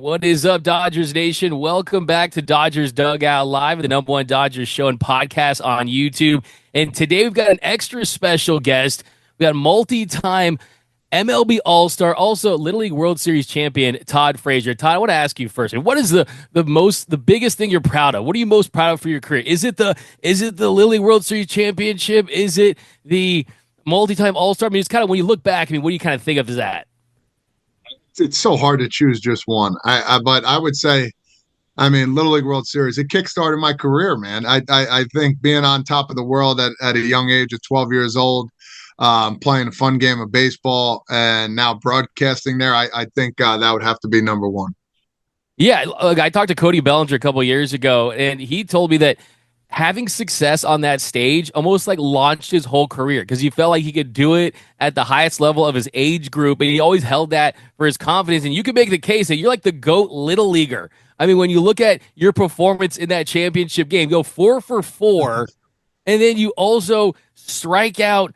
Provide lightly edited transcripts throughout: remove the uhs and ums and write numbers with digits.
What is up, Dodgers Nation? Welcome back to Dodgers Dugout Live, the number one Dodgers show and podcast on YouTube. And today we've got an extra special guest. We got multi-time MLB All-Star, also Little League World Series champion Todd Frazier. Todd, I want to ask you first, what is the biggest thing you're proud of? What are you most proud of for your career? Is it the Little League World Series championship? Is it the multi-time All-Star? I mean, it's kind of when you look back. I mean, what do you kind of think of as that? It's so hard to choose just one. But I would say, I mean, Little League World Series, it kickstarted my career, man. I think being on top of the world at a young age of 12 years old, playing a fun game of baseball, and now broadcasting there, I think that would have to be number one. Yeah, look, I talked to Cody Bellinger a couple of years ago, and he told me that having success on that stage almost like launched his whole career because he felt like he could do it at the highest level of his age group, and he always held that for his confidence. And you could make the case that you're like the GOAT little leaguer. I mean, when you look at your performance in that championship game, go 4 for 4, and then you also strike out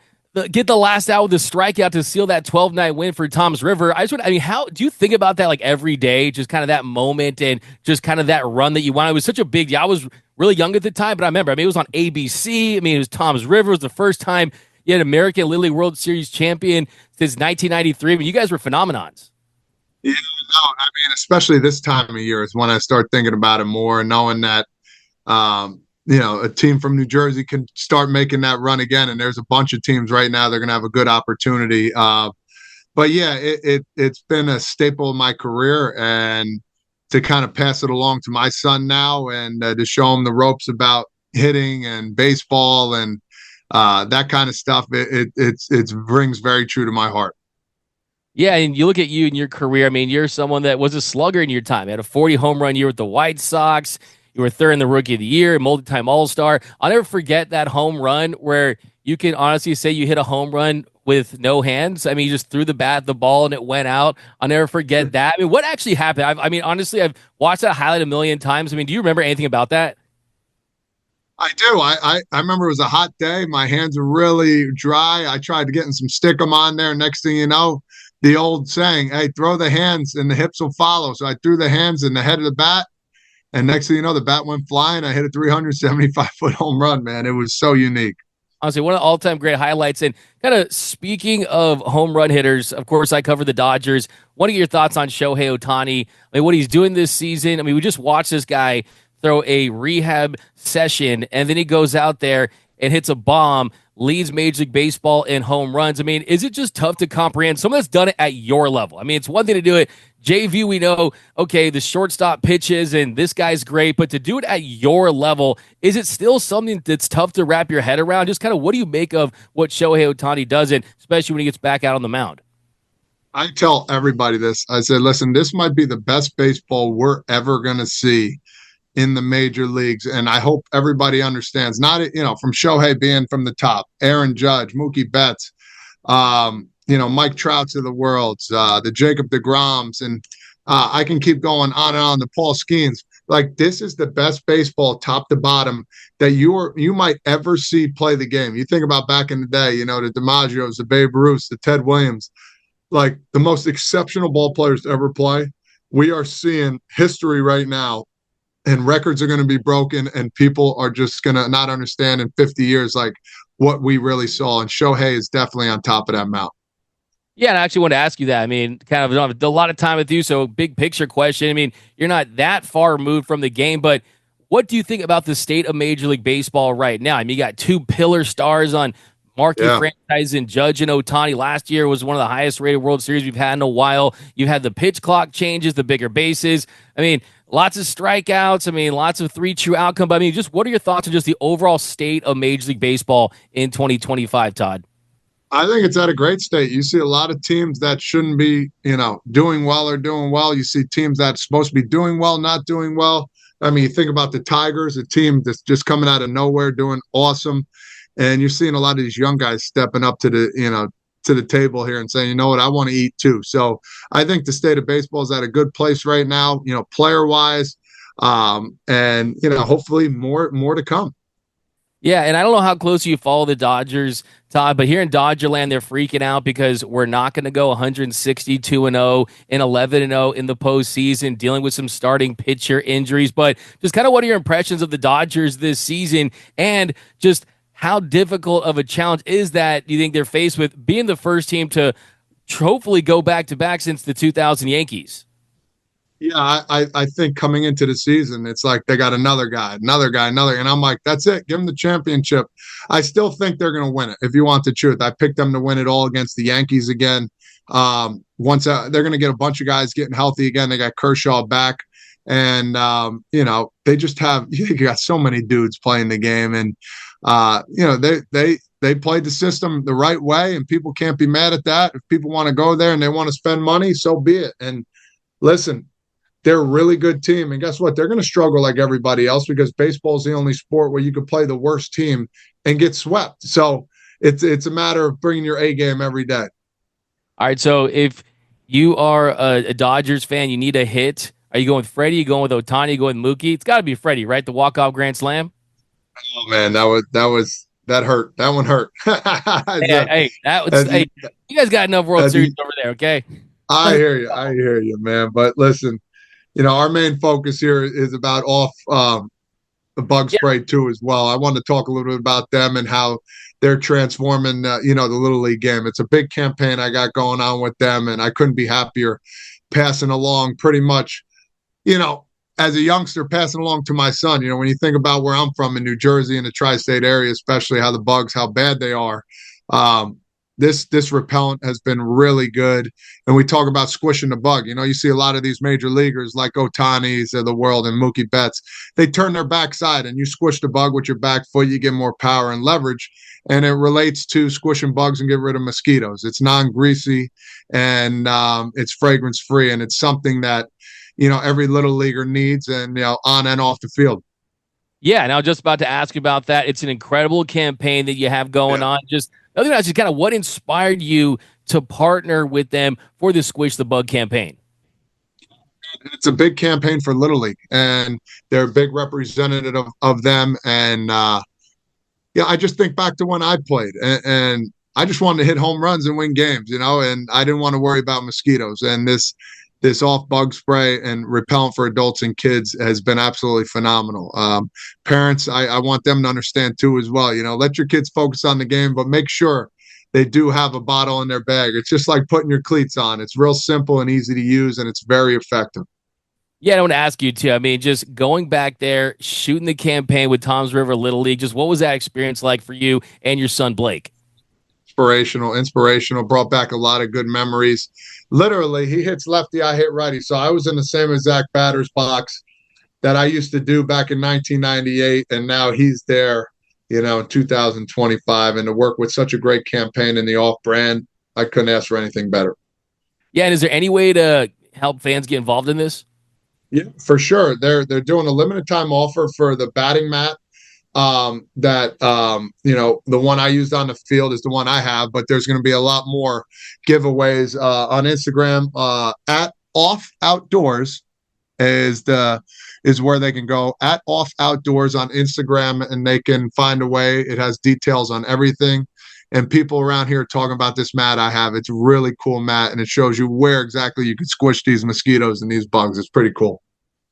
get the last out with the strikeout to seal that 12-9 win for Tom's River. I mean, how do you think about that like every day? Just kind of that moment and just kind of that run that you won. It was such a big deal. I was really young at the time, but I remember, I mean, it was on ABC. I mean, it was Tom's River. It was the first time you had American Little League World Series champion since 1993. I mean, you guys were phenomenons. Yeah, no, I mean, especially this time of year is when I start thinking about it more and knowing that, a team from New Jersey can start making that run again. And there's a bunch of teams right now that are going to have a good opportunity. But yeah, it's been a staple of my career, and to kind of pass it along to my son now, and to show him the ropes about hitting and baseball and that kind of stuff. It rings very true to my heart. Yeah, and you look at you and your career. I mean, you're someone that was a slugger in your time. You had a 40 home run year with the White Sox. You were third in the Rookie of the Year, multi-time All-Star. I'll never forget that home run where you can honestly say you hit a home run with no hands. I mean, you just threw the ball, and it went out. I'll never forget that. I mean, what actually happened? I mean, honestly, I've watched that highlight a million times. I mean, do you remember anything about that? I do. I remember it was a hot day. My hands were really dry. I tried to get in some stickum on there. Next thing you know, the old saying, hey, throw the hands and the hips will follow. So I threw the hands in the head of the bat. And next thing you know, the bat went flying. I hit a 375-foot home run, man. It was so unique. Honestly, one of the all-time great highlights. And kind of speaking of home run hitters, of course, I cover the Dodgers. What are your thoughts on Shohei Ohtani? I mean, what he's doing this season? I mean, we just watched this guy throw a rehab session, and then he goes out there and hits a bomb, leads Major League Baseball in home runs. I mean, is it just tough to comprehend? Someone that's done it at your level. I mean, it's one thing to do it. JV, we know, okay, the shortstop pitches, and this guy's great, but to do it at your level, is it still something that's tough to wrap your head around? Just kind of what do you make of what Shohei Ohtani does, and especially when he gets back out on the mound? I tell everybody this. I said, listen, this might be the best baseball we're ever going to see in the major leagues. And I hope everybody understands, not, from Shohei being from the top, Aaron Judge, Mookie Betts, Mike Trouts of the worlds, the Jacob deGroms, and I can keep going on and on, the Paul Skeens. Like, this is the best baseball top to bottom that you might ever see play the game. You think about back in the day, the DiMaggios, the Babe Ruths, the Ted Williams, like the most exceptional ball players to ever play. We are seeing history right now, and records are going to be broken, and people are just going to not understand in 50 years like what we really saw. And Shohei is definitely on top of that mountain. Yeah, and I actually want to ask you that. I mean, kind of I don't have a lot of time with you, so big picture question. I mean, you're not that far removed from the game, but what do you think about the state of Major League Baseball right now? I mean, you got two pillar stars on marquee franchise in Judge and Ohtani. Last year was one of the highest rated World Series we've had in a while. You had the pitch clock changes, the bigger bases. I mean, lots of strikeouts. I mean, lots of three true outcome. But I mean, just what are your thoughts on just the overall state of Major League Baseball in 2025, Todd? I think it's at a great state. You see a lot of teams that shouldn't be, doing well or doing well. You see teams that's supposed to be doing well, not doing well. I mean, you think about the Tigers, a team that's just coming out of nowhere, doing awesome. And you're seeing a lot of these young guys stepping up to the table here and saying, you know what, I want to eat too. So I think the state of baseball is at a good place right now, player wise, and hopefully more to come. Yeah, and I don't know how close you follow the Dodgers, Todd, but here in Dodgerland, they're freaking out because we're not going to go 162 and 0 and 11 and 0 in the postseason, dealing with some starting pitcher injuries. But just kind of what are your impressions of the Dodgers this season, and just how difficult of a challenge is that you think they're faced with being the first team to hopefully go back to back since the 2000 Yankees? Yeah, I think coming into the season, it's like they got another guy, and I'm like, that's it. Give them the championship. I still think they're going to win it. If you want the truth, I picked them to win it all against the Yankees again. Once they're going to get a bunch of guys getting healthy again. They got Kershaw back, and they just have you got so many dudes playing the game, and they played the system the right way, and people can't be mad at that. If people want to go there and they want to spend money, so be it. And listen, they're a really good team. And guess what? They're going to struggle like everybody else because baseball is the only sport where you could play the worst team and get swept. So it's a matter of bringing your A game every day. All right, so if you are a Dodgers fan, you need a hit. Are you going with Freddie? You going with Ohtani? You going with Mookie? It's got to be Freddie, right? The walk-off grand slam. Oh man, that hurt. That one hurt. Hey, that was You, hey. You guys got enough World Series over there, okay? I hear you. I hear you, man. But listen, our main focus here is about off the bug Yeah, spray too as well. I want to talk a little bit about them and how they're transforming, the little league game. It's a big campaign I got going on with them, and I couldn't be happier passing along pretty much, you know, as a youngster passing along to my son. When you think about where I'm from in New Jersey in the tri-state area, especially how the bugs, how bad they are. Um, this repellent has been really good. And we talk about squishing the bug. You see a lot of these major leaguers like Ohtani's of the world and Mookie Betts. They turn their backside and you squish the bug with your back foot. You get more power and leverage. And it relates to squishing bugs and get rid of mosquitoes. It's non-greasy and it's fragrance free. And it's something that, every little leaguer needs and, on and off the field. yeah. And I was just about to ask you about that. It's an incredible campaign that you have going Yeah. on. Just the other thing, just kind of what inspired you to partner with them for the Squish the Bug campaign. It's a big campaign for Little League, and they're a big representative of them. And yeah, I just think back to when I played, and I just wanted to hit home runs and win games, and I didn't want to worry about mosquitoes. And this off bug spray and repellent for adults and kids has been absolutely phenomenal. Parents, I want them to understand too as well. Let your kids focus on the game, but make sure they do have a bottle in their bag. It's just like putting your cleats on. It's real simple and easy to use, and it's very effective. Yeah, I want to ask you too. I mean, just going back there, shooting the campaign with Tom's River Little League, just what was that experience like for you and your son Blake? Inspirational, brought back a lot of good memories. Literally, he hits lefty, I hit righty. So I was in the same exact batter's box that I used to do back in 1998, and now he's there, in 2025. And to work with such a great campaign in the off brand, I couldn't ask for anything better. Yeah, and is there any way to help fans get involved in this? Yeah, for sure. They're doing a limited time offer for the batting mat. That the one I used on the field is the one I have, but there's going to be a lot more giveaways on Instagram. At Off Outdoors is where they can go, at Off Outdoors on Instagram, and they can find a way. It has details on everything. And people around here talking about this mat I have. It's a really cool mat, and it shows you where exactly you can squish these mosquitoes and these bugs. It's pretty cool.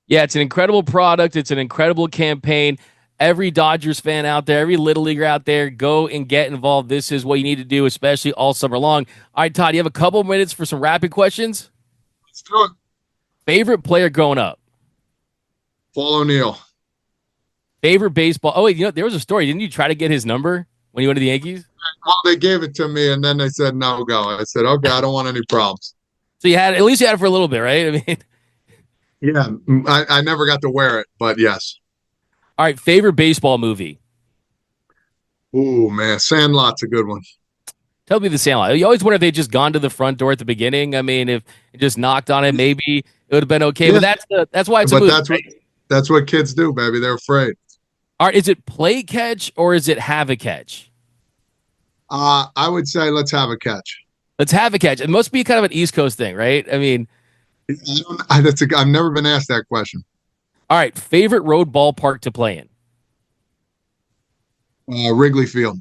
Yeah, it's an incredible product. It's an incredible campaign. Every Dodgers fan out there, every little leaguer out there, go and get involved. This is what you need to do, especially all summer long. All right, Todd, you have a couple minutes for some rapid questions. Let's do it. Favorite player growing up? Paul O'Neill. Favorite baseball? Oh, wait, there was a story. Didn't you try to get his number when you went to the Yankees? Well, they gave it to me, and then they said no go. I said, okay, I don't want any problems. So at least you had it for a little bit, right? I mean, Yeah, I never got to wear it, but yes. all right, favorite baseball movie? Ooh, man, Sandlot's a good one. Tell me the Sandlot. You always wonder if they just gone to the front door at the beginning. I mean, if it just knocked on it, maybe it would have been okay. Yeah, But that's why it's a but movie, that's what right? that's what kids do, baby. They're afraid. All right, is it play catch or is it have a catch? I would say let's have a catch. Let's have a catch. It must be kind of an East Coast thing, right? I mean, I've never been asked that question. all right, favorite road ballpark to play in? Wrigley Field.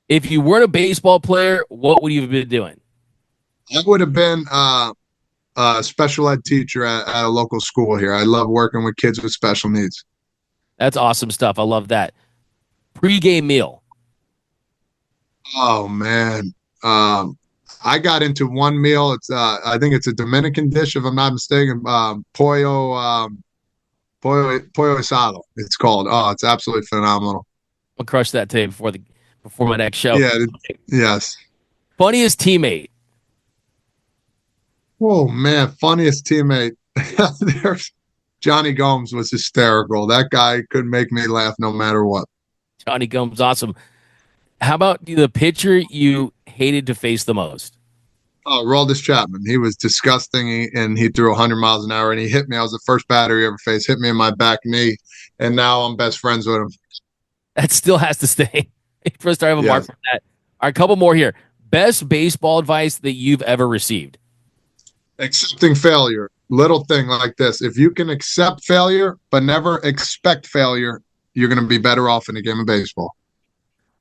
If you weren't a baseball player, what would you have been doing? I would have been a special ed teacher at a local school here. I love working with kids with special needs. That's awesome stuff. I love that. Pre-game meal. Oh man. I got into one meal. It's I think it's a Dominican dish, if I'm not mistaken. Pollo asado. It's called. Oh, it's absolutely phenomenal. I'll crush that today before my next show. Yeah. Yes. Funniest teammate. Oh man, funniest teammate. There's Johnny Gomes was hysterical. That guy could make me laugh no matter what. Johnny Gomes, awesome. How about the pitcher you hated to face the most? Oh, Roldis Chapman. He was disgusting, and he threw 100 miles an hour, and he hit me. I was the first batter he ever faced. Hit me in my back knee, and now I'm best friends with him. That still has to stay. First, I have a mark Yes. for that. All right, a couple more here. Best baseball advice that you've ever received. Accepting failure. Little thing like this. If you can accept failure, but never expect failure, you're going to be better off in a game of baseball.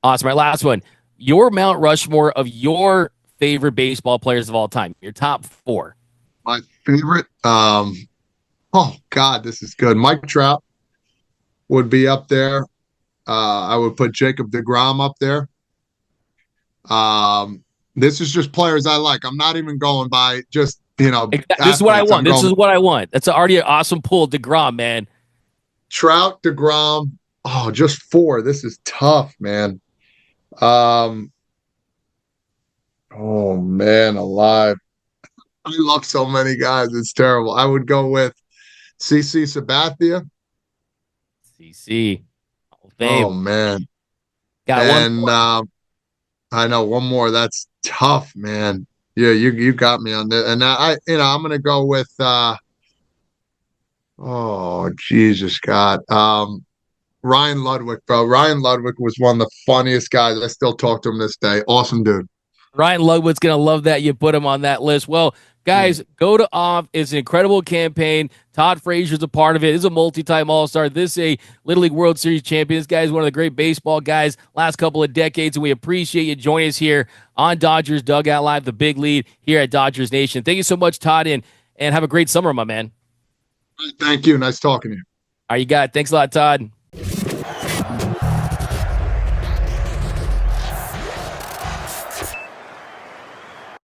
Awesome. All right, last one. Your Mount Rushmore of your favorite baseball players of all time. Your top four. My favorite, oh God, this is good. Mike Trout would be up there. I would put Jacob deGrom up there. This is just players I like. I'm not even going by just This is what I athletes. want. This is what I want. That's already an awesome pull. DeGrom, man. Trout, deGrom. Oh, just four. This is tough, man. Um, oh man, alive. I love so many guys. It's terrible. I would go with CC Sabathia. CC. Hall of Oh Fame. man. Got one And more. I know one more. That's tough, man. Yeah, you got me on that. And I'm gonna go with oh Jesus God. Ryan Ludwig, bro. Ryan Ludwig was one of the funniest guys. I still talk to him this day. Awesome dude. Ryan Ludwood's going to love that you put him on that list. Well, guys, go to off. It's an incredible campaign. Todd Frazier's a part of it. This is a multi-time All-Star. This is a Little League World Series champion. This guy is one of the great baseball guys last couple of decades, and we appreciate you joining us here on Dodgers Dugout Live, the big lead here at Dodgers Nation. Thank you so much, Todd, and have a great summer, my man. Thank you. Nice talking to you. All right, you got it. Thanks a lot, Todd.